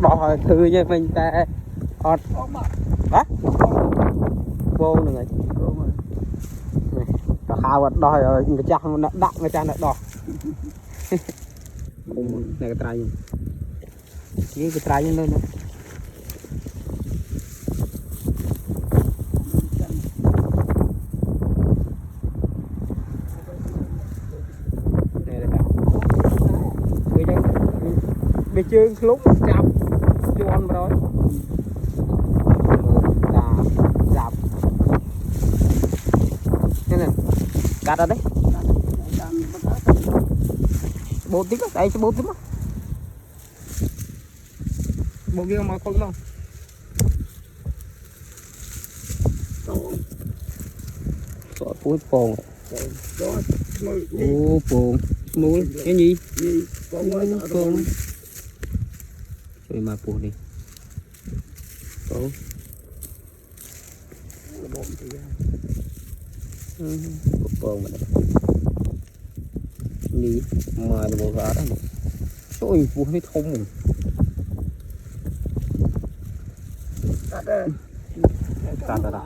đo thư chứ mình ta ọt đó vô nữa rồi khao vật đo rồi người cha nó đặng người cha nó đo này cái trai cái trai lên nữa bị chương lúc chập chuồn rồi chập thế này cắt ra đấy bột tí đấy cho bột tí mà bột kia mà không đâu sọ cuối phồng ô phồng mũi cái gì phồng rồi mà phù đi phồng mà đi mà bộ gà đó ôi phù hơi thông cắt ra